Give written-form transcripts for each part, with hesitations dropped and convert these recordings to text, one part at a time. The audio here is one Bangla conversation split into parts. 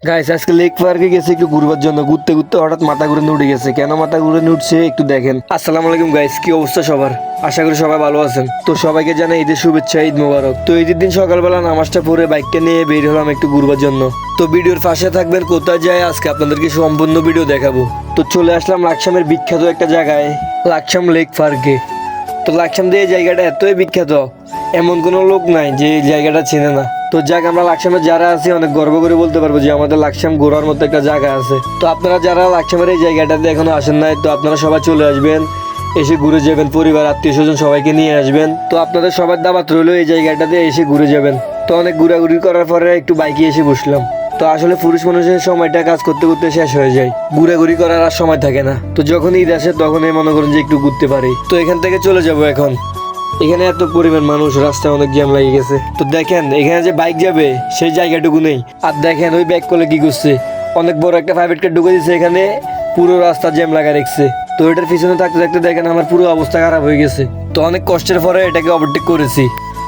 গাইস আজকে লেক পার্কে গেছে একটু ঘুরবার জন্য, ঘুরতে ঘুরতে হঠাৎ মাথা ঘুরে উঠে গেছে। কেন মাথা ঘুরে উঠছে একটু দেখেন। আসসালামু আলাইকুম গাইস, কি অবস্থা সবার? আশা করি সবাই ভালো আছেন। তো সবাইকে জানাই ঈদের শুভেচ্ছা, ঈদ মোবারক। তো ঈদের দিন সকালবেলা নামাজটা পড়ে বাইকটা নিয়ে বের হলাম একটু ঘুরবার জন্য। তো ভিডিওর পাশে থাকবেন, কোথায় যায় আজকে আপনাদেরকে সম্পূর্ণ ভিডিও দেখাবো। তো চলে আসলাম লাকসামের বিখ্যাত একটা জায়গায়, লাকসাম লেক পার্কে। তো লাকসাম দিয়ে এই জায়গাটা এতই বিখ্যাত, এমন কোনো লোক নাই যে এই জায়গাটা চেনে না। তো যাক, আমরা লাকসামে যারা আছি অনেক গর্ব করে বলতে পারবো যে আমাদের লাকসাম ঘোরার মতো একটা জায়গা আছে। তো আপনারা যারা লাকসামের এই জায়গাটাতে এখনো আসেন নাই, তো আপনারা সবাই চলে আসবেন, এসে ঘুরে যাবেন, পরিবার আত্মীয় স্বজন সবাইকে নিয়ে আসবেন। তো আপনাদের সবার দাওয়াত রইলো এই জায়গাটাতে এসে ঘুরে যাবেন। তো অনেক ঘোরাঘুরি করার পরে একটু বাইকে এসে বসলাম। তো আসলে পুরুষ মানুষের সময়টা কাজ করতে করতে শেষ হয়ে যায়, ঘুরাঘুরি করার আর সময় থাকে না। তো যখন ঈদ আসে তখনই মনে করেন যে একটু ঘুরতে পারি। তো এখান থেকে চলে যাব এখন। এখানে এত পরিমাণ মানুষ, রাস্তায় অনেক জ্যাম লাগে গেছে। তো দেখেন এখানে যে বাইক যাবে সেই জায়গাটুকু নেই। আর দেখেন ওই ব্যাগ করলে কি করছে, অনেক বড় একটা প্রাইভেট কার ঢুকে দিচ্ছে এখানে, পুরো রাস্তা জ্যাম লাগা রেখেছে। তো এটার পিছনে থাকতে থাকতে দেখেন আমার পুরো অবস্থা খারাপ হয়ে গেছে। তো অনেক কষ্টের পরে এটাকে ওভারটেক করেছি।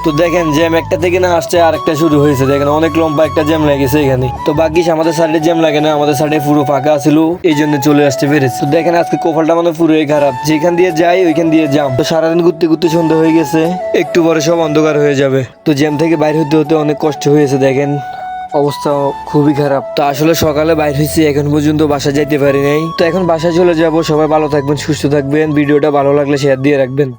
তো দেখেন জ্যাম একটা থেকে না আসছে আরেকটা শুরু হয়েছে, দেখেন অনেক লম্বা একটা জ্যাম লেগেছে এখানে। তো বাকিস আমাদের সাইডে জ্যাম লাগে না, আমাদের সাইডে পুরো ফাঁকা ছিল, এই জন্য চলে আসতে পেরেছে। তো দেখেন আজকে কপালটা মানে পুরোই খারাপ, যেখান দিয়ে যাই ওইখান দিয়ে জ্যাম। তো সারাদিন ঘুরতে ঘুরতে সন্ধ্যা হয়ে গেছে, একটু পরে সব অন্ধকার হয়ে যাবে। তো জ্যাম থেকে বাইরে হতে হতে অনেক কষ্ট হয়েছে, দেখেন অবস্থা খুবই খারাপ। তো আসলে সকালে বাইর হয়েছি, এখন পর্যন্ত বাসা যাইতে পারি নাই। তো এখন বাসায় চলে যাব। সবাই ভালো থাকবেন, সুস্থ থাকবেন। ভিডিওটা ভালো লাগলে শেয়ার দিয়ে রাখবেন।